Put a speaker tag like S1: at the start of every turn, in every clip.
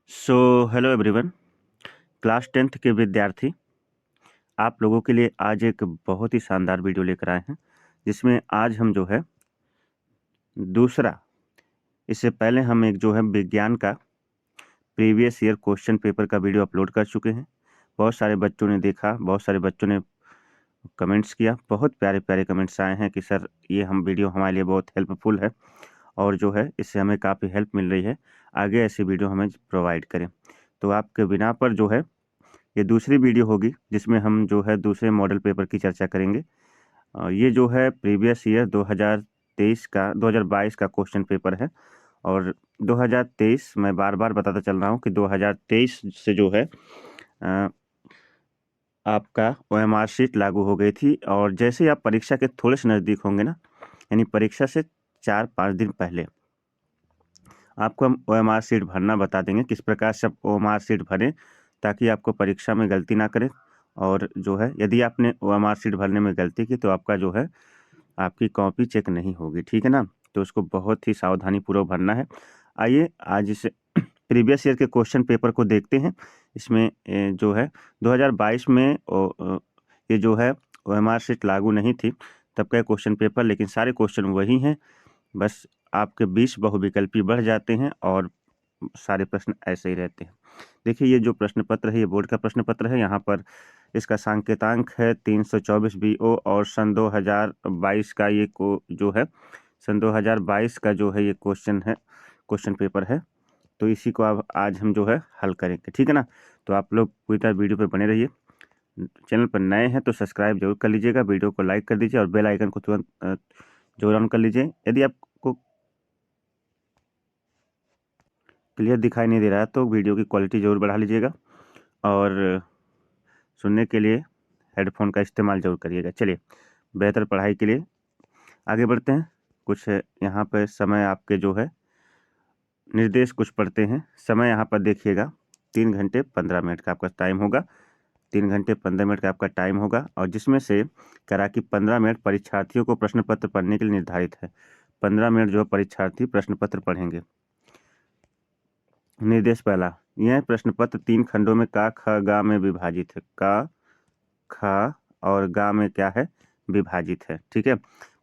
S1: So hello everyone. Class 10th के विद्यार्थी, आप लोगों के लिए आज एक बहुत ही शानदार वीडियो लेकर आए हैं, जिसमें आज हम जो है दूसरा, इससे पहले हम एक जो है विज्ञान का प्रीवियस ईयर क्वेश्चन पेपर का वीडियो अपलोड कर चुके हैं। बहुत सारे बच्चों ने देखा, बहुत सारे बच्चों ने कमेंट्स किया, बहुत प्यारे प्यारे कमेंट्स आए हैं कि सर ये हम वीडियो हमारे लिए बहुत हेल्पफुल है और जो है इससे हमें काफ़ी हेल्प मिल रही है, आगे ऐसी वीडियो हमें प्रोवाइड करें। तो आपके बिना पर जो है ये दूसरी वीडियो होगी, जिसमें हम जो है दूसरे मॉडल पेपर की चर्चा करेंगे। ये जो है प्रीवियस ईयर 2022 का क्वेश्चन पेपर है। और 2023, मैं बार बार बताता चल रहा हूँ कि 2023 से जो है आपका OMR शीट लागू हो गई थी। और जैसे ही आप परीक्षा के थोड़े से नज़दीक होंगे ना, यानी परीक्षा से 4-5 दिन पहले आपको हम OMR शीट भरना बता देंगे, किस प्रकार से आप OMR शीट भरें ताकि आपको परीक्षा में गलती ना करें। और जो है यदि आपने OMR शीट भरने में गलती की तो आपका जो है आपकी कॉपी चेक नहीं होगी, ठीक है ना। तो उसको बहुत ही सावधानीपूर्वक भरना है। आइए आज इस प्रीवियस ईयर के क्वेश्चन पेपर को देखते हैं। इसमें जो है 2022 में ये जो है OMR शीट लागू नहीं थी तब का क्वेश्चन पेपर, लेकिन सारे क्वेश्चन वही हैं, बस आपके 20 बहुविकल्पी बढ़ जाते हैं और सारे प्रश्न ऐसे ही रहते हैं। देखिए ये जो प्रश्न पत्र है, ये बोर्ड का प्रश्न पत्र है। यहाँ पर इसका सांकेतांक है 324 BO और सन 2022 का ये जो है सन 2022 का जो है ये क्वेश्चन पेपर है। तो इसी को अब आज हम जो है हल करेंगे, ठीक है ना। तो आप लोग पूरी तरह वीडियो पे बने रहिए। चैनल पर नए हैं तो सब्सक्राइब जरूर कर लीजिएगा, वीडियो को लाइक कर दीजिए और बेल आइकन को तुरंत जरूर ऑन कर लीजिए। यदि आपको क्लियर दिखाई नहीं दे रहा है तो वीडियो की क्वालिटी ज़रूर बढ़ा लीजिएगा और सुनने के लिए हेडफोन का इस्तेमाल ज़रूर करिएगा। चलिए बेहतर पढ़ाई के लिए आगे बढ़ते हैं। कुछ यहाँ पर समय आपके जो है निर्देश कुछ पढ़ते हैं। समय यहाँ पर देखिएगा 3 घंटे 15 मिनट का आपका टाइम होगा। 3 घंटे 15 मिनट का आपका टाइम होगा और जिसमें से करा कि 15 मिनट परीक्षार्थियों को प्रश्न पत्र पढ़ने के लिए निर्धारित है। 15 मिनट जो है परीक्षार्थी प्रश्न पत्र पढ़ेंगे। निर्देश पहला, यह प्रश्न पत्र 3 खंडों में का ख गा में विभाजित है। का ख और गा में क्या है, विभाजित है, ठीक है।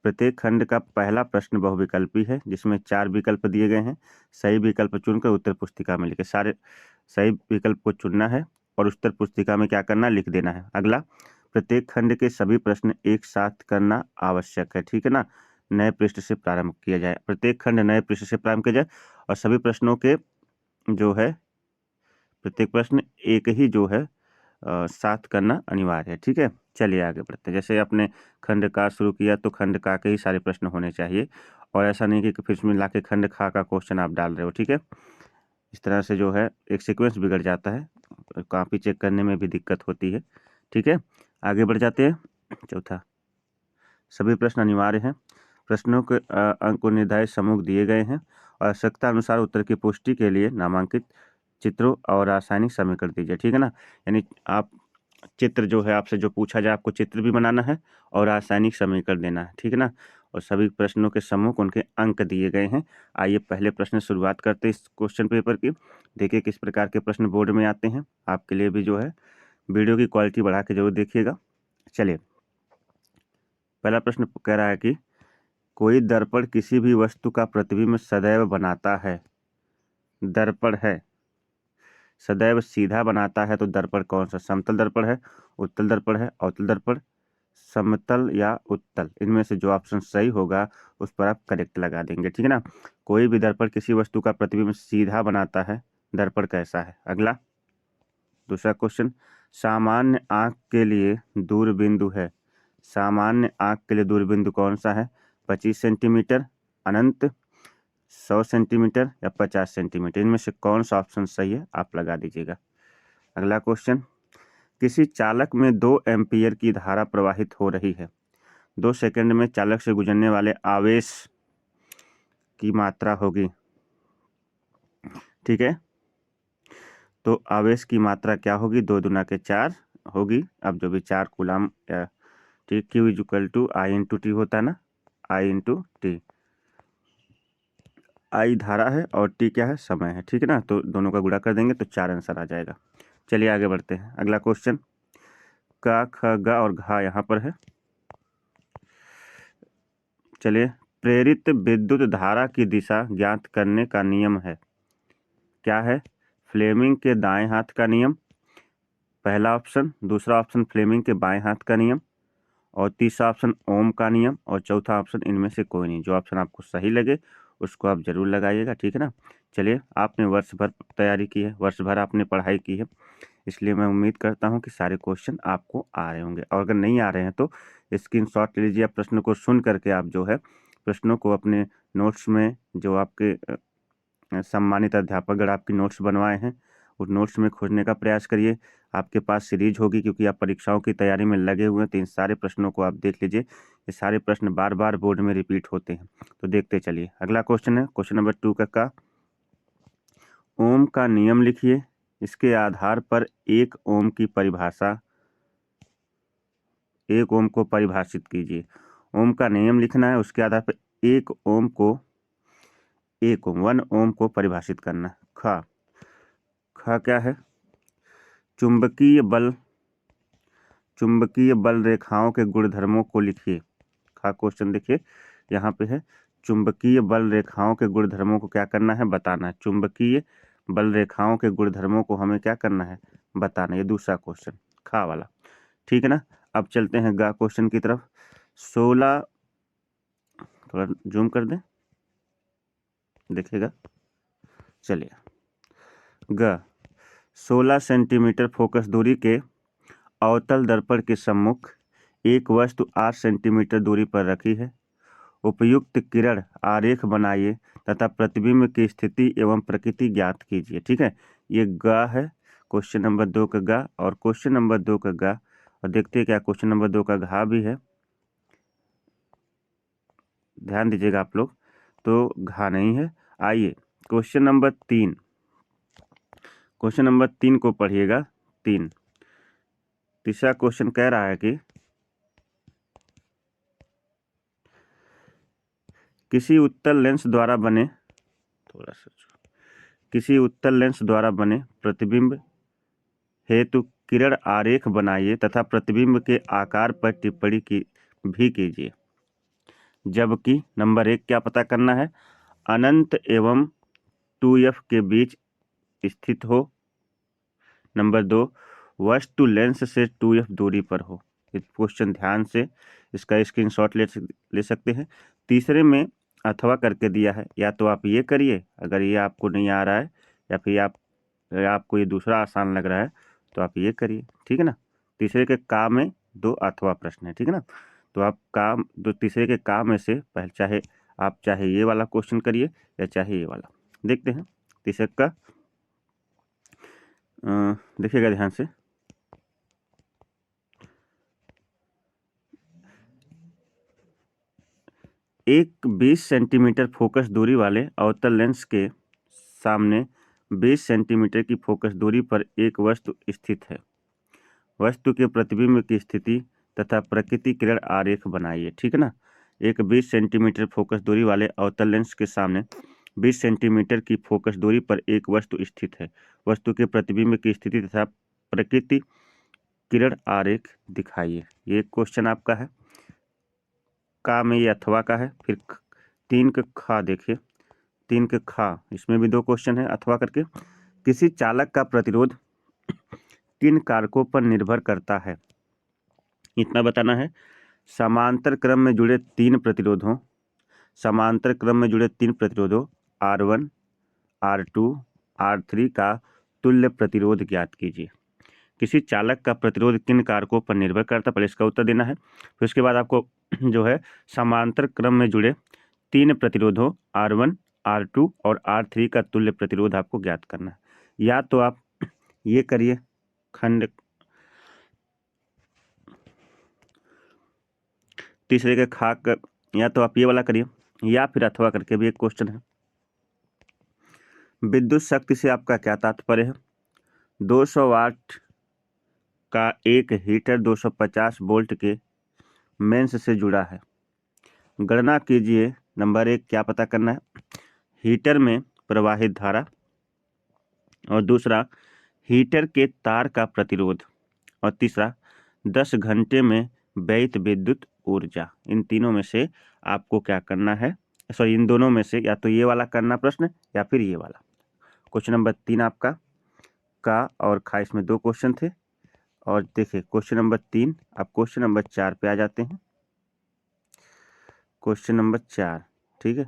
S1: प्रत्येक खंड का पहला प्रश्न बहुविकल्पी है, जिसमें 4 विकल्प दिए गए हैं। सही विकल्प चुनकर उत्तर पुस्तिका में लिखे। सारे सही विकल्प को चुनना है और उत्तर पुस्तिका में क्या करना, लिख देना है। अगला, प्रत्येक खंड के सभी प्रश्न एक साथ करना आवश्यक है, ठीक है ना। नए पृष्ठ से प्रारंभ किया जाए, प्रत्येक खंड नए पृष्ठ से प्रारंभ किया जाए और सभी प्रश्नों के जो है प्रत्येक प्रश्न एक ही जो है साथ करना अनिवार्य है, ठीक है। चलिए आगे बढ़ते हैं। जैसे आपने खंड का शुरू किया तो खंड का के ही सारे प्रश्न होने चाहिए और ऐसा नहीं कि फिर उसमें लाके खंड खा का क्वेश्चन आप डाल रहे हो, ठीक है। इस तरह से जो है एक सीक्वेंस बिगड़ जाता है, कॉपी चेक करने में भी दिक्कत होती है, ठीक है। आगे बढ़ जाते हैं। चौथा, सभी प्रश्न अनिवार्य हैं। प्रश्नों के अंक को निर्धारित समूह दिए गए हैं और आवश्यकता अनुसार उत्तर की पुष्टि के लिए नामांकित चित्रों और रासायनिक समीकरण दीजिए, ठीक है ना। यानी आप चित्र जो है आपसे जो पूछा जाए आपको चित्र भी बनाना है और रासायनिक समीकरण देना है, ठीक है ना। और सभी प्रश्नों के समूह को उनके अंक दिए गए हैं। आइए पहले प्रश्न शुरुआत करते हैं इस क्वेश्चन पेपर की। देखिए किस प्रकार के प्रश्न बोर्ड में आते हैं। आपके लिए भी जो है वीडियो की क्वालिटी बढ़ा के जरूर देखिएगा। चलिए पहला प्रश्न कह रहा है कि कोई दर्पण किसी भी वस्तु का प्रतिबिंब सदैव बनाता है। दर्पण है सदैव सीधा बनाता है तो दर्पण कौन सा, समतल दर्पण है, उत्तल दर्पण है, अवतल दर्पण, समतल या उत्तल। इनमें से जो ऑप्शन सही होगा उस पर आप करेक्ट लगा देंगे, ठीक है ना। कोई भी दर्पण किसी वस्तु का प्रतिबिंब सीधा बनाता है, दर्पण कैसा है। अगला दूसरा क्वेश्चन, सामान्य आंख के लिए दूरबिंदु है। सामान्य आंख के लिए दूरबिंदु कौन सा है, 25 सेंटीमीटर, अनंत, 100 सेंटीमीटर या 50 सेंटीमीटर। इनमें से कौन सा ऑप्शन सही है आप लगा दीजिएगा। अगला क्वेश्चन, किसी चालक में 2 एम्पीयर की धारा प्रवाहित हो रही है। 2 सेकंड में चालक से गुजरने वाले आवेश की मात्रा होगी, ठीक है। तो आवेश की मात्रा क्या होगी, 2 दूना के 4 होगी। अब जो भी 4 कूलाम ठीक, Q is equal to I into T होता है ना, I इंटू टी। आई धारा है और टी क्या है, समय है। ठीक है ना, तो दोनों का गुणा कर देंगे तो 4 आंसर आ जाएगा। चलिए आगे बढ़ते हैं। अगला क्वेश्चन, का, ख, ग और घा यहाँ पर है। चलिए, प्रेरित विद्युत धारा की दिशा ज्ञात करने का नियम है, क्या है? फ्लेमिंग के दाएं हाथ का नियम, पहला ऑप्शन। दूसरा ऑप्शन फ्लेमिंग के बाएं हाथ का नियम, और तीसरा ऑप्शन ओम का नियम, और चौथा ऑप्शन इनमें से कोई नहीं। जो ऑप्शन आपको सही लगे उसको आप जरूर लगाइएगा। ठीक है ना। चलिए, आपने वर्ष भर तैयारी की है, वर्ष भर आपने पढ़ाई की है, इसलिए मैं उम्मीद करता हूं कि सारे क्वेश्चन आपको आ रहे होंगे। और अगर नहीं आ रहे हैं तो स्क्रीनशॉट ले लीजिए। प्रश्न को सुन करके आप जो है प्रश्नों को अपने नोट्स में, जो आपके सम्मानित अध्यापक अगर आपकी नोट्स बनवाए हैं, उस नोट्स में खोजने का प्रयास करिए। आपके पास सीरीज होगी, क्योंकि आप परीक्षाओं की तैयारी में लगे हुए हैं, तो इन सारे प्रश्नों को आप देख लीजिए। ये सारे प्रश्न बार बार बोर्ड में रिपीट होते हैं, तो देखते चलिए। अगला क्वेश्चन है क्वेश्चन नंबर 2 का ओम का नियम लिखिए, इसके आधार पर एक ओम की परिभाषा, एक ओम को परिभाषित कीजिए। ओम का नियम लिखना है, उसके आधार पर एक ओम को, एक ओम 1 ओम को परिभाषित करना है। ख क्या है? चुंबकीय बल, चुंबकीय बल रेखाओं के गुणधर्मों को लिखिए। खा क्वेश्चन देखिए यहाँ पे है, चुंबकीय बल रेखाओं के गुणधर्मों को क्या करना है, बताना है। चुंबकीय बल रेखाओं के गुणधर्मों को हमें क्या करना है, बताना। ये दूसरा क्वेश्चन खा वाला। ठीक है ना। अब चलते हैं गा क्वेश्चन की तरफ। 16, थोड़ा जूम कर दें, देखिएगा। चलिए, ग 16 सेंटीमीटर फोकस दूरी के अवतल दर्पण के सम्मुख एक वस्तु 8 सेंटीमीटर दूरी पर रखी है। उपयुक्त किरण आरेख बनाइए तथा प्रतिबिंब की स्थिति एवं प्रकृति ज्ञात कीजिए। ठीक है, ये ग है क्वेश्चन नंबर 2 का ग, और क्वेश्चन नंबर 2 का ग। और देखते हैं क्या क्वेश्चन नंबर 2 का घा भी है। ध्यान दीजिएगा आप लोग, तो घा नहीं है। आइए क्वेश्चन नंबर 3, क्वेश्चन नंबर 3 को पढ़िएगा। तीसरा क्वेश्चन कह रहा है कि किसी उत्तल लेंस द्वारा बने, थोड़ा सा, किसी उत्तल लेंस द्वारा बने प्रतिबिंब हेतु किरण आरेख बनाइए तथा प्रतिबिंब के आकार पर टिप्पणी की भी कीजिए। जबकि नंबर 1 क्या पता करना है, अनंत एवं 2f के बीच स्थित हो। नंबर 2, वस्तु लेंस से 2f दूरी पर हो। इस क्वेश्चन ध्यान से इसका स्क्रीनशॉट ले सकते हैं। तीसरे में अथवा करके दिया है, या तो आप ये करिए अगर ये आपको नहीं आ रहा है, या फिर आपको ये दूसरा आसान लग रहा है तो आप ये करिए। ठीक है ना। तीसरे के का में 2 अथवा प्रश्न है। ठीक है ना, तो आप काम दो तीसरे के काम में से पहले चाहे ये वाला क्वेश्चन करिए या चाहे ये वाला। देखते हैं तीसरे का, देखिएगा ध्यान से। एक 20 सेंटीमीटर फोकस दूरी वाले अवतल लेंस के सामने 20 सेंटीमीटर की फोकस दूरी पर एक वस्तु स्थित है। वस्तु के प्रतिबिंब की स्थिति तथा प्रकृति किरण आरेख बनाइए। ठीक है ना। एक 20 सेंटीमीटर फोकस दूरी वाले अवतल लेंस के सामने 20 सेंटीमीटर की फोकस दूरी पर एक वस्तु स्थित है। वस्तु के प्रतिबिंब की स्थिति तथा प्रकृति किरण आरेख दिखाइए। ये क्वेश्चन आपका है। का में ये अथवा का है। फिर 3 का खा देखिए, 3 के खा, इसमें भी 2 क्वेश्चन है अथवा करके। किसी चालक का प्रतिरोध किन कारकों पर निर्भर करता है, इतना बताना है। समांतर क्रम में जुड़े 3 प्रतिरोधों, समांतर क्रम में जुड़े 3 प्रतिरोधों R1, R2, R3 का तुल्य प्रतिरोध ज्ञात कीजिए। किसी चालक का प्रतिरोध किन कारकों पर निर्भर करता है, पहले इसका उत्तर देना है। फिर उसके बाद आपको जो है समांतर क्रम में जुड़े 3 प्रतिरोधों R1, R2 और R3 का तुल्य प्रतिरोध आपको ज्ञात करना है। या तो आप ये करिए खंड, तीसरे के खा कर, या तो आप ये वाला करिए, या फिर अथवा करके भी एक क्वेश्चन है। विद्युत शक्ति से आपका क्या तात्पर्य है? 200 वाट का एक हीटर 250 वोल्ट के मेंस से जुड़ा है। गणना कीजिए। नंबर 1 क्या पता करना है, हीटर में प्रवाहित धारा, और दूसरा हीटर के तार का प्रतिरोध, और तीसरा 10 घंटे में व्ययित विद्युत ऊर्जा। इन तीनों में से आपको क्या करना है, सॉरी इन दोनों में से या तो ये वाला करना प्रश्न या फिर ये वाला। क्वेश्चन नंबर 3 आपका का और खा, इसमें 2 क्वेश्चन थे। और देखिए क्वेश्चन नंबर 3, आप क्वेश्चन नंबर 4 पे आ जाते हैं। क्वेश्चन नंबर 4, ठीक है,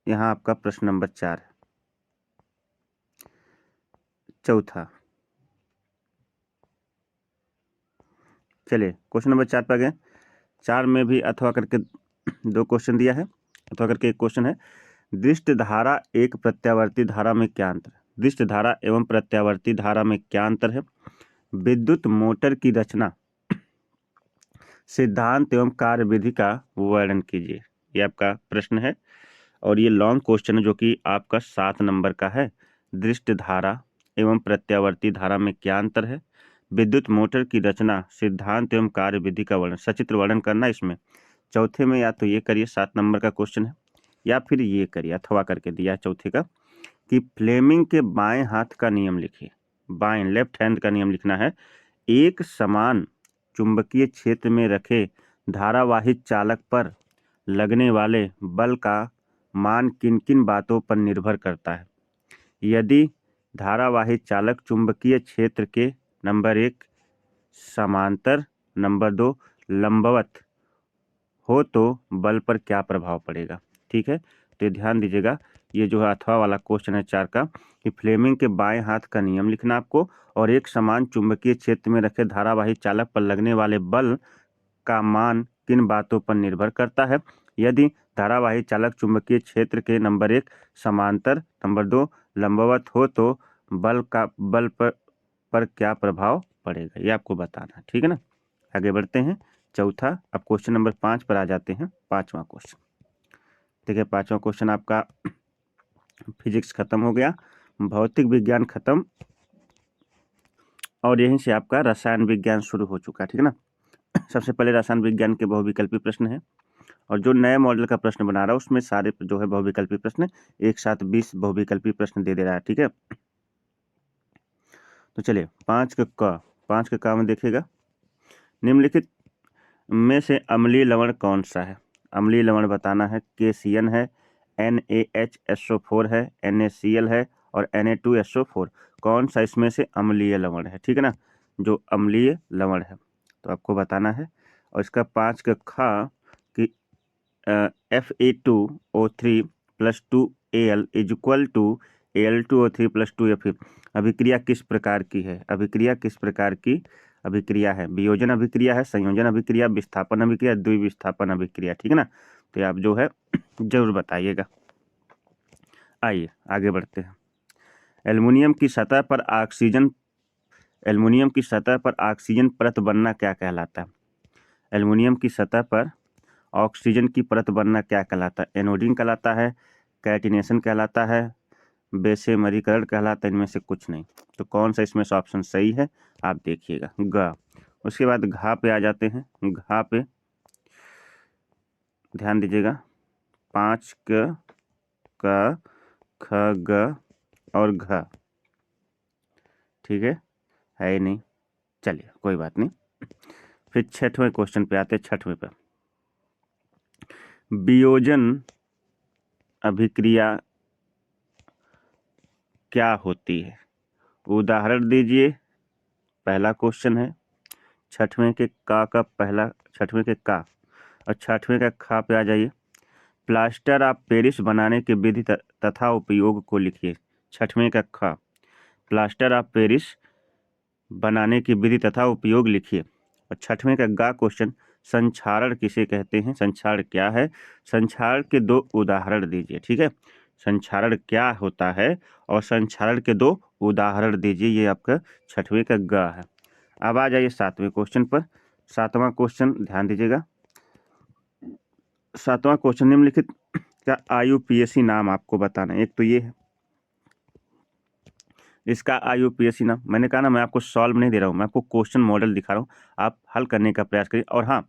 S1: यहाँ आपका प्रश्न नंबर 4 है। चौथा, चलिए क्वेश्चन नंबर 4 पे आ गए। 4 में भी अथवा करके 2 क्वेश्चन दिया है, अथवा करके एक क्वेश्चन है। दृष्ट धारा एक प्रत्यावर्ती धारा में क्या अंतर है? दृष्ट धारा एवं प्रत्यावर्ती धारा में क्या अंतर है? विद्युत मोटर की रचना, सिद्धांत एवं कार्यविधि का वर्णन कीजिए। ये आपका प्रश्न है और ये लॉन्ग क्वेश्चन है जो कि आपका 7 नंबर का है। दृष्ट धारा एवं प्रत्यावर्ती धारा में क्या अंतर है? विद्युत मोटर की रचना, सिद्धांत एवं कार्यविधि का वर्णन, सचित्र वर्णन करना। इसमें चौथे में या तो ये करिए, 7 नंबर का क्वेश्चन है, या फिर ये करिए, अथवा करके दिया चौथे का कि फ्लेमिंग के बाएं हाथ का नियम लिखिए। बाएं, लेफ्ट हैंड का नियम लिखना है। एक समान चुंबकीय क्षेत्र में रखे धारावाहिक चालक पर लगने वाले बल का मान किन किन बातों पर निर्भर करता है? यदि धारावाहिक चालक चुंबकीय क्षेत्र के नंबर 1 समांतर, नंबर 2 लंबवत हो तो बल पर क्या प्रभाव पड़ेगा? ठीक है, तो ध्यान दीजिएगा, ये जो है अथवा वाला क्वेश्चन है 4 का कि फ्लेमिंग के बाएं हाथ का नियम लिखना आपको, और एक समान चुंबकीय क्षेत्र में रखे धारावाहिक चालक पर लगने वाले बल का मान किन बातों पर निर्भर करता है? यदि धारावाहिक चालक चुंबकीय क्षेत्र के नंबर 1 समांतर, नंबर 2 लंबवत हो तो बल पर क्या प्रभाव पड़ेगा, ये आपको बताना है। ठीक है ना, आगे बढ़ते हैं। चौथा, अब क्वेश्चन नंबर 5 पर आ जाते हैं। 5वां क्वेश्चन देखिए, 5वां क्वेश्चन आपका फिजिक्स खत्म हो गया, भौतिक विज्ञान खत्म, और यहीं से आपका रसायन विज्ञान शुरू हो चुका। ठीक है ना, सबसे पहले रसायन विज्ञान के बहुविकल्पी प्रश्न है, और जो नए मॉडल का प्रश्न बना रहा है उसमें सारे जो है बहुविकल्पी प्रश्न एक साथ 20 बहुविकल्पी प्रश्न दे रहा है। ठीक है, तो चलिए 5 के का में देखिएगा, निम्नलिखित में से अम्लीय लवण कौन सा है? अम्लीय लवण बताना है। KCN है, NaHSO4 है, NaCl है और Na2SO4। कौन सा इसमें से अम्लीय लवण है? ठीक है ना, जो अम्लीय लवण है तो आपको बताना है। और इसका 5 का खा कि Fa2O3 + 2Al is equal to Al2O3 + 2Fe अभिक्रिया किस प्रकार की है? अभिक्रिया किस प्रकार की अभिक्रिया है? वियोजन अभिक्रिया है, संयोजन अभिक्रिया, विस्थापन अभिक्रिया, द्विविस्थापन अभिक्रिया। ठीक है ना, तो आप जो है जरूर बताइएगा। आइए आगे बढ़ते हैं। एल्युमिनियम की सतह पर ऑक्सीजन परत बनना क्या कहलाता है? एल्युमिनियम की सतह पर ऑक्सीजन की परत बनना क्या कहलाता है? एनोडिंग कहलाता है, कैटिनेशन कहलाता है, बेसेमरीकरण कहलाता है, इनमें से कुछ नहीं। तो कौन सा इसमें से ऑप्शन सही है आप देखिएगा, ग। उसके बाद घा पे आ जाते हैं। घा पे ध्यान दीजिएगा, 5 क ख ग और घ। ठीक है ही नहीं, चलिए कोई बात नहीं। फिर 6वें क्वेश्चन पे आते हैं। 6वें पे वियोजन अभिक्रिया क्या होती है? उदाहरण दीजिए, पहला क्वेश्चन है। 6वें के का पहला, 6वें के का और 6वें का खा पे आ जाइए। प्लास्टर ऑफ पेरिस बनाने की विधि तथा उपयोग को लिखिए। 6वें का खा, प्लास्टर ऑफ पेरिस बनाने की विधि तथा उपयोग लिखिए। और 6वें का गा क्वेश्चन, संक्षारण किसे कहते हैं? संक्षारण क्या है? संक्षारण के 2 उदाहरण दीजिए। ठीक है, संक्षारण क्या होता है और संक्षारण के 2 उदाहरण दीजिए। ये आपका 6वें का ग है। अब आ जाइए 7वें क्वेश्चन पर। 7वां क्वेश्चन ध्यान दीजिएगा। 7वां क्वेश्चन, निम्नलिखित का IUPAC नाम आपको बताना है। एक तो ये है, इसका IUPAC नाम, मैंने कहा ना मैं आपको सॉल्व नहीं दे रहा हूँ, मैं आपको क्वेश्चन मॉडल दिखा रहा हूँ, आप हल करने का प्रयास करिए। और हाँ,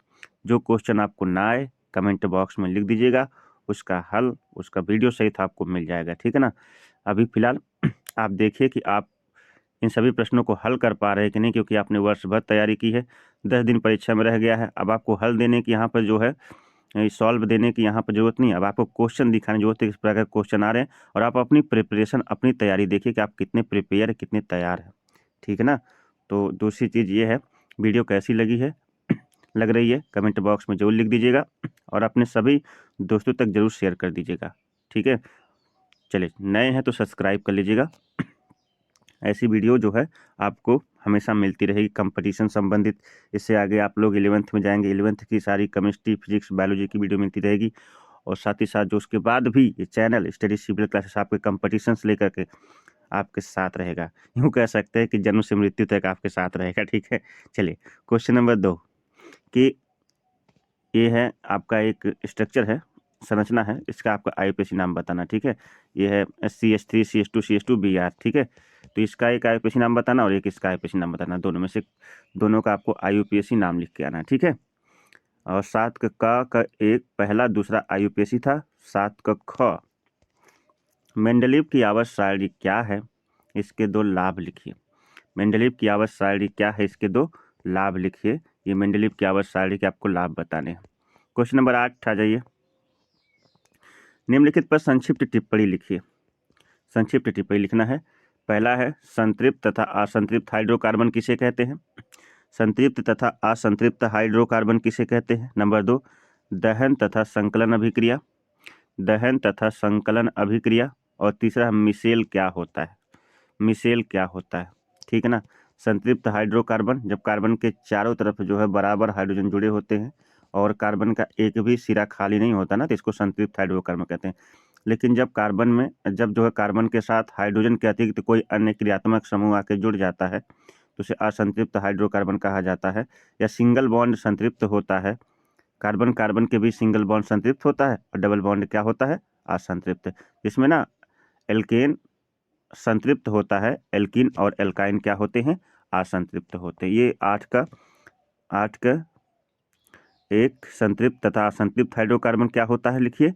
S1: जो क्वेश्चन आपको ना आए कमेंट बॉक्स में लिख दीजिएगा, उसका हल, उसका वीडियो सहित आपको मिल जाएगा, ठीक है ना। अभी फ़िलहाल आप देखिए कि आप इन सभी प्रश्नों को हल कर पा रहे हैं कि नहीं, क्योंकि आपने वर्ष भर तैयारी की है, 10 दिन परीक्षा में रह गया है। अब आपको हल देने की यहाँ पर जो है सॉल्व देने की यहाँ पर ज़रूरत नहीं है। अब आपको क्वेश्चन दिखाने की ज़रूरत है, किस प्रकार के क्वेश्चन आ रहे हैं, और आप अपनी प्रिपरेशन, अपनी तैयारी देखिए कि आप कितने प्रिपेयर है, कितने तैयार हैं, ठीक है ना। तो दूसरी चीज़ ये है, वीडियो कैसी लगी है, लग रही है, कमेंट बॉक्स में ज़रूर लिख दीजिएगा और अपने सभी दोस्तों तक ज़रूर शेयर कर दीजिएगा, ठीक है। चलिए, नए हैं तो सब्सक्राइब कर लीजिएगा। ऐसी वीडियो जो है आपको हमेशा मिलती रहेगी कंपटीशन संबंधित। इससे आगे आप लोग 11th में जाएंगे, 11th की सारी केमिस्ट्री, फिजिक्स, बायोलॉजी की वीडियो मिलती रहेगी। और साथ ही साथ जो उसके बाद भी ये चैनल स्टडी सिविल क्लासेस आपके कंपटीशन से लेकर के आपके साथ रहेगा। यूँ कह सकते हैं कि जन्म से मृत्यु तक आपके साथ रहेगा, ठीक है। चलिए, क्वेश्चन नंबर 2 कि ये है आपका एक स्ट्रक्चर है, संरचना है, इसका आपका आईयूपीएसी नाम बताना, ठीक है। ये है CH3 CH2 CH2 Br, ठीक है। तो इसका एक आईयूपीएसी नाम बताना और एक इसका आईयूपीएसी नाम बताना, दोनों में से दोनों का आपको आईयूपीएसी नाम लिख के आना, ठीक है। और 7 का एक पहला दूसरा आईयूपीएसी था। 7 का ख, मेंडलीव की आवर्त सारणी क्या है, इसके 2 लाभ लिखिए। मेंडलीव की आवर्त सारणी क्या है, इसके 2 लाभ लिखिए। ये मेंडलीव की आवर्त सारणी के आपको लाभ बताने हैं। क्वेश्चन नंबर 8 आ जाइए। निम्नलिखित पर संक्षिप्त टिप्पणी लिखिए। संक्षिप्त टिप्पणी लिखना है। पहला है, संतृप्त तथा असंतृप्त हाइड्रोकार्बन किसे कहते हैं। संतृप्त तथा असंतृप्त हाइड्रोकार्बन किसे कहते हैं। नंबर 2, दहन तथा संकलन अभिक्रिया। दहन तथा संकलन अभिक्रिया। और तीसरा, मिसेल क्या होता है। मिसेल क्या होता है, ठीक है ना। संतृप्त हाइड्रोकार्बन, जब कार्बन के चारों तरफ जो है बराबर हाइड्रोजन जुड़े होते हैं और कार्बन का एक भी सिरा खाली नहीं होता ना, तो इसको संतृप्त हाइड्रोकार्बन कहते हैं। लेकिन जब कार्बन में, जब जो है कार्बन के साथ हाइड्रोजन के अतिरिक्त कोई अन्य क्रियात्मक समूह आके जुड़ जाता है तो उसे असंतृप्त हाइड्रोकार्बन कहा जाता है। या सिंगल बॉन्ड संतृप्त होता है, कार्बन कार्बन के बीच सिंगल बॉन्ड संतृप्त होता है और डबल बॉन्ड क्या होता है, असंतृप्त। इसमें ना एल्केन संतृप्त होता है, एल्कीन और एल्काइन क्या होते हैं, असंतृप्त होते हैं। ये 8 का एक संतृप्त तथा असंतृप्त हाइड्रोकार्बन क्या होता है लिखिए।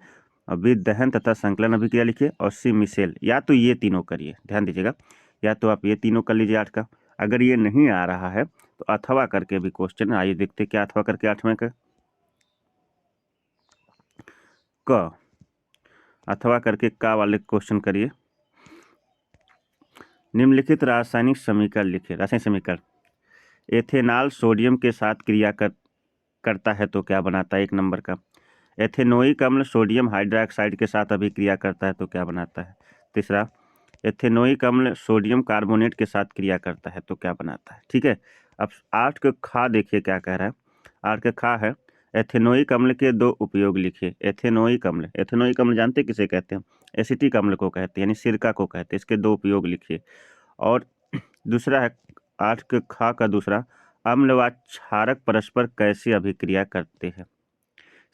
S1: अभी दहन तथा संकलन अभिक्रिया लिखिए। और सी मिसेल, या तो ये तीनों करिए, ध्यान दीजिएगा, या तो आप ये तीनों कर लीजिए 8 का। अगर ये नहीं आ रहा है तो अथवा करके भी क्वेश्चन, आइए देखते क्या अथवा करके 8वें का क, अथवा करके का वाले क्वेश्चन करिए। निम्नलिखित रासायनिक समीकरण लिखिए। रासायनिक समीकरण, एथेनॉल सोडियम के साथ क्रिया करता है तो क्या बनाता है। 1 नंबर का, एथेनोइक अम्ल सोडियम हाइड्रोक्साइड के साथ अभिक्रिया करता है तो क्या बनाता है। तीसरा, एथेनोइक अम्ल सोडियम कार्बोनेट के साथ क्रिया करता है तो क्या बनाता है, ठीक है। अब 8 का खा देखिए क्या कह रहा है। 8 का खा है, एथेनोइक अम्ल के 2 उपयोग लिखिए। एथेनोइक अम्ल, एथेनोइक अम्ल जानते किसे कहते हैं, एसिटिक अम्ल को कहते हैं, यानी सिरका को कहते हैं। इसके 2 उपयोग लिखिए। और दूसरा है 8 के खा का दूसरा, अम्ल व क्षारक परस्पर कैसे अभिक्रिया करते हैं,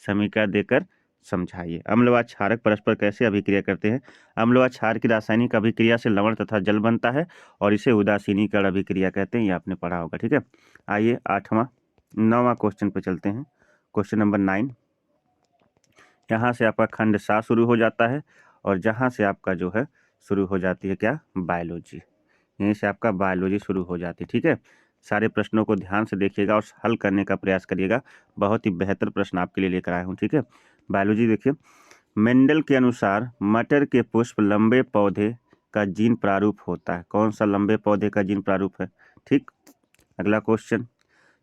S1: समीकरण देकर समझाइए। अम्ल व क्षारक परस्पर कैसे अभिक्रिया करते हैं। अम्ल व क्षार की रासायनिक अभिक्रिया से लवण तथा जल बनता है और इसे उदासीनीकरण अभिक्रिया कहते हैं, ये आपने पढ़ा होगा, ठीक है। आइए 9वां क्वेश्चन पे चलते हैं। क्वेश्चन नंबर 9, यहाँ से आपका खंड 7 शुरू हो जाता है और जहाँ से आपका जो है शुरू हो जाती है क्या, बायोलॉजी। यहीं से आपका बायोलॉजी शुरू हो जाती है, ठीक है। सारे प्रश्नों को ध्यान से देखिएगा और हल करने का प्रयास करिएगा। बहुत ही बेहतर प्रश्न आपके लिए लेकर आया हूँ, ठीक है। बायोलॉजी देखिए, मेंडल के अनुसार मटर के पुष्प लंबे पौधे का जीन प्रारूप होता है। कौन सा लंबे पौधे का जीन प्रारूप है, ठीक। अगला क्वेश्चन,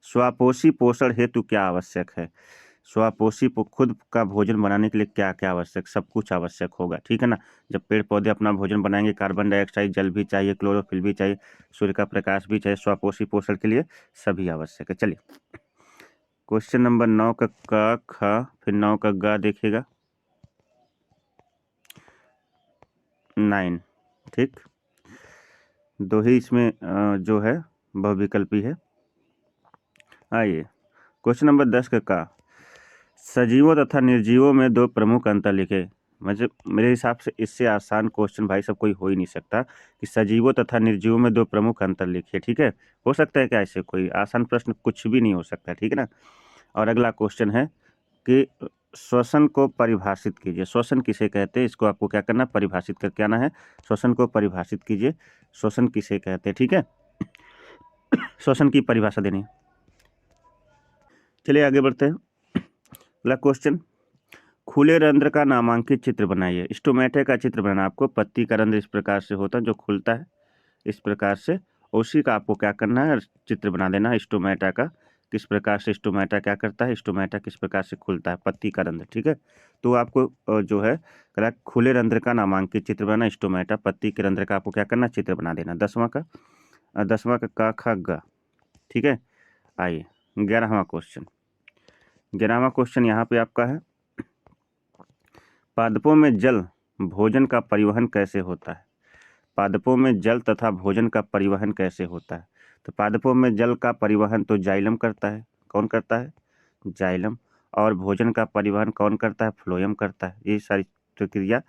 S1: स्वापोषी पोषण हेतु क्या आवश्यक है। स्वापोषी खुद का भोजन बनाने के लिए क्या क्या आवश्यक, सब कुछ आवश्यक होगा, ठीक है ना। जब पेड़ पौधे अपना भोजन बनाएंगे, कार्बन डाइऑक्साइड, जल भी चाहिए, क्लोरोफिल भी चाहिए, सूर्य का प्रकाश भी चाहिए, स्वापोषी पोषण के लिए सभी आवश्यक है। चलिए, क्वेश्चन नंबर 9 का क ख, फिर 9 का ग देखिएगा, 9, ठीक। 2 ही इसमें जो है बहुविकल्पी है। आइए क्वेश्चन नंबर 10 का, सजीवों तथा निर्जीवों में 2 प्रमुख अंतर लिखे। मतलब मेरे हिसाब से इससे आसान क्वेश्चन भाई सब कोई हो ही नहीं सकता कि सजीवों तथा निर्जीवों में 2 प्रमुख अंतर लिखिए, ठीक है। हो सकता है क्या ऐसे कोई आसान प्रश्न, कुछ भी नहीं हो सकता, ठीक है ना। और अगला क्वेश्चन है कि श्वसन को परिभाषित कीजिए। श्वसन किसे कहते हैं, इसको आपको क्या करना है, परिभाषित करके आना है। श्वसन को परिभाषित कीजिए, श्वसन किसे कहते हैं, ठीक है। श्वसन की परिभाषा देनी है। चलिए आगे बढ़ते हैं। अगला क्वेश्चन, खुले रंध्र का नामांकित चित्र बनाइए। स्टोमेटा का चित्र बनाना आपको। पत्ती का रंध्र इस प्रकार से होता है, जो खुलता है इस प्रकार से, उसी का आपको क्या करना है, चित्र बना देना है स्टोमेटा का। किस प्रकार से स्टोमेटा क्या करता है, स्टोमेटा किस प्रकार से खुलता है, पत्ती का रंध्र, ठीक है। तो आपको जो है खुले रंध्र का नामांकित चित्र बनाना, स्टोमेटा पत्ती के रंध्र का आपको क्या करना, चित्र बना देना। 10वां का ख ग, ठीक है। आइए 11वां क्वेश्चन। 11वां क्वेश्चन यहाँ पे आपका है, पादपों में जल भोजन का परिवहन कैसे होता है। पादपों में जल तथा भोजन का परिवहन कैसे होता है। तो पादपों में जल का परिवहन तो जाइलम करता है। कौन करता है, जाइलम। और भोजन का परिवहन कौन करता है, फ्लोएम करता है। ये सारी प्रक्रिया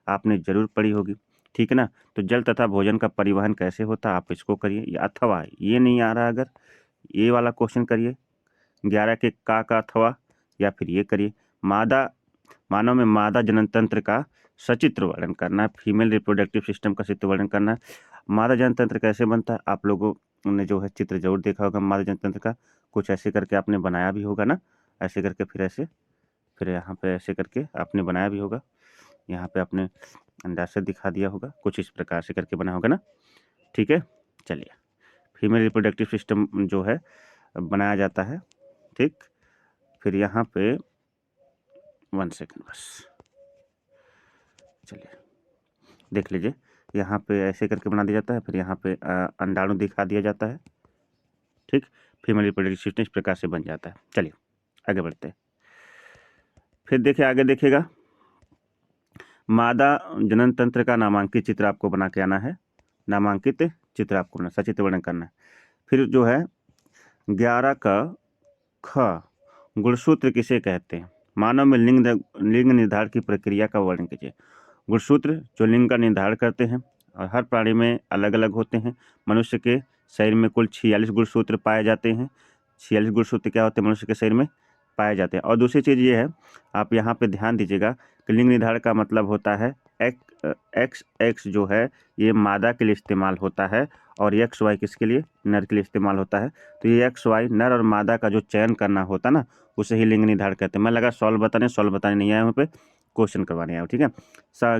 S1: आपने जरूर पढ़ी होगी, ठीक है ना। तो जल तथा भोजन का परिवहन कैसे होता है, आप इसको करिए। अथवा ये नहीं आ रहा, अगर ये वाला क्वेश्चन करिए 11 के का अथवा, या फिर ये करिए, मानव में मादा जनन तंत्र का सचित्र वर्णन करना है। फीमेल रिप्रोडक्टिव सिस्टम का सचित्र वर्णन करना है। मादा जनन तंत्र कैसे बनता है, आप लोगों ने जो है चित्र जरूर देखा होगा मादा जनन तंत्र का। कुछ ऐसे करके आपने बनाया भी होगा ना, ऐसे करके फिर यहाँ पे ऐसे करके आपने बनाया भी होगा। यहाँ पे आपने अंदाज से दिखा दिया होगा, कुछ इस प्रकार से करके बना होगा ना, ठीक है। चलिए, फीमेल रिप्रोडक्टिव सिस्टम जो है बनाया जाता है, ठीक। फिर यहाँ पे 1 सेकेंड बस, चलिए देख लीजिए। यहाँ पे ऐसे करके बना दिया जाता है, फिर यहाँ पे अंडाणु दिखा दिया जाता है, ठीक। फीमेल रिप्रोडक्टिव सिस्टम इस प्रकार से बन जाता है। चलिए आगे बढ़ते हैं। फिर देखिए आगे देखिएगा, मादा जनन तंत्र का नामांकित चित्र आपको बना के आना है। नामांकित चित्र आपको बना, सचित्र वर्णन करना है। फिर जो है 11 का ख, गुणसूत्र किसे कहते हैं। मानव में लिंग निर्धारण की प्रक्रिया का वर्णन कीजिए। गुणसूत्र जो लिंग का निर्धारण करते हैं और हर प्राणी में अलग अलग होते हैं। मनुष्य के शरीर में कुल 46 गुणसूत्र पाए जाते हैं। 46 गुणसूत्र क्या होते हैं, मनुष्य के शरीर में पाए जाते हैं। और दूसरी चीज़ ये है, आप यहाँ पे ध्यान दीजिएगा कि लिंग निर्धारण का मतलब होता है एक्स जो है ये मादा के लिए इस्तेमाल होता है, और एक्स वाई किसके लिए, नर के लिए इस्तेमाल होता है। तो ये एक्स वाई नर और मादा का जो चयन करना होता है ना, उसे ही लिंग निर्धारण कहते हैं। मैं लगा सॉल्व बताने नहीं आया, वहाँ पे क्वेश्चन करवाने आया, ठीक है।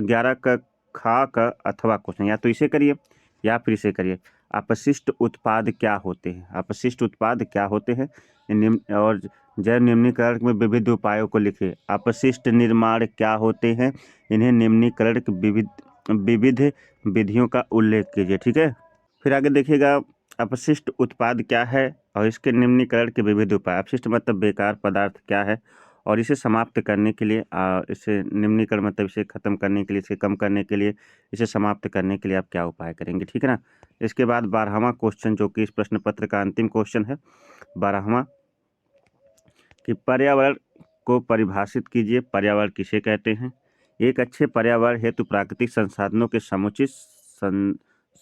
S1: 11 का खा का अथवा क्वेश्चन, या तो इसे करिए या फिर इसे करिए। अपशिष्ट उत्पाद क्या होते हैं, अपशिष्ट उत्पाद क्या होते हैं। और जैव निम्नीकरण में विविध उपायों को लिखिए। अपशिष्ट निर्माण क्या होते हैं, इन्हें निम्नीकरण की विविध विधियों का उल्लेख कीजिए, ठीक है। फिर आगे देखिएगा, अपशिष्ट उत्पाद क्या है और इसके निम्नीकरण के विविध उपाय। अपशिष्ट मतलब बेकार पदार्थ क्या है, और इसे समाप्त करने के लिए इसे निम्नीकरण मतलब इसे खत्म करने के लिए, इसे कम करने के लिए, इसे समाप्त करने के लिए आप क्या उपाय करेंगे, ठीक है ना। इसके बाद 12वां क्वेश्चन, जो कि इस प्रश्न पत्र का अंतिम क्वेश्चन है, 12वां, कि पर्यावरण को परिभाषित कीजिए। पर्यावरण किसे कहते हैं। एक अच्छे पर्यावरण हेतु प्राकृतिक संसाधनों के समुचित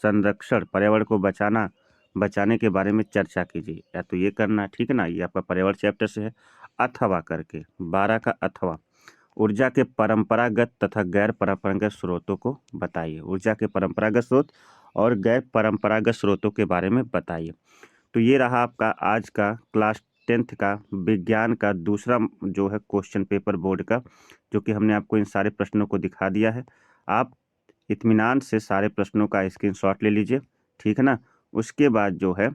S1: संरक्षण, पर्यावरण को बचाने के बारे में चर्चा कीजिए। या तो ये करना, ठीक है ना, ये आपका पर्यावरण चैप्टर से है। अथवा करके 12 का अथवा, ऊर्जा के परंपरागत तथा गैर परंपरागत स्रोतों को बताइए। ऊर्जा के परंपरागत स्रोत और गैर परंपरागत स्रोतों के बारे में बताइए। तो ये रहा आपका आज का क्लास 10th का विज्ञान का दूसरा जो है क्वेश्चन पेपर बोर्ड का, जो कि हमने आपको इन सारे प्रश्नों को दिखा दिया है। आप इत्मीनान से सारे प्रश्नों का स्क्रीनशॉट ले लीजिए, ठीक है ना। उसके बाद जो है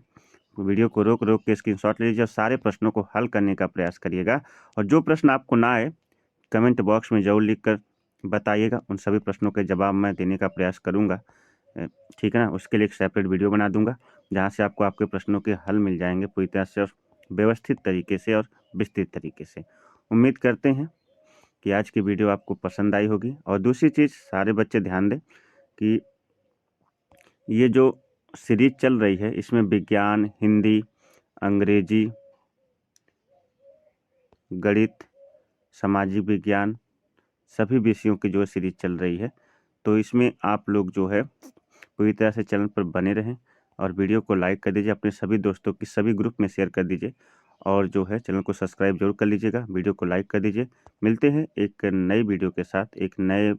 S1: वीडियो को रोक के स्क्रीनशॉट ले लीजिए और सारे प्रश्नों को हल करने का प्रयास करिएगा। और जो प्रश्न आपको ना आए, कमेंट बॉक्स में ज़रूर लिख कर बताइएगा। उन सभी प्रश्नों के जवाब मैं देने का प्रयास करूँगा, ठीक है ना। उसके लिए एक सेपरेट वीडियो बना दूंगा, जहाँ से आपको आपके प्रश्नों के हल मिल जाएंगे पूरी तरह से, और व्यवस्थित तरीके से और विस्तृत तरीके से। उम्मीद करते हैं कि आज की वीडियो आपको पसंद आई होगी। और दूसरी चीज़, सारे बच्चे ध्यान दें कि ये जो सीरीज चल रही है, इसमें विज्ञान, हिंदी, अंग्रेजी, गणित, सामाजिक विज्ञान, सभी विषयों की जो सीरीज चल रही है। तो इसमें आप लोग जो है पूरी तरह से चैनल पर बने रहें और वीडियो को लाइक कर दीजिए, अपने सभी दोस्तों की सभी ग्रुप में शेयर कर दीजिए। और जो है चैनल को सब्सक्राइब जरूर कर लीजिएगा, वीडियो को लाइक कर दीजिए। मिलते हैं एक नई वीडियो के साथ, एक नए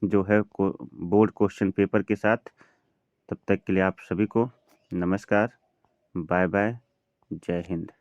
S1: जो है बोर्ड क्वेश्चन पेपर के साथ। तब तक के लिए आप सभी को नमस्कार, बाय बाय, जय हिंद।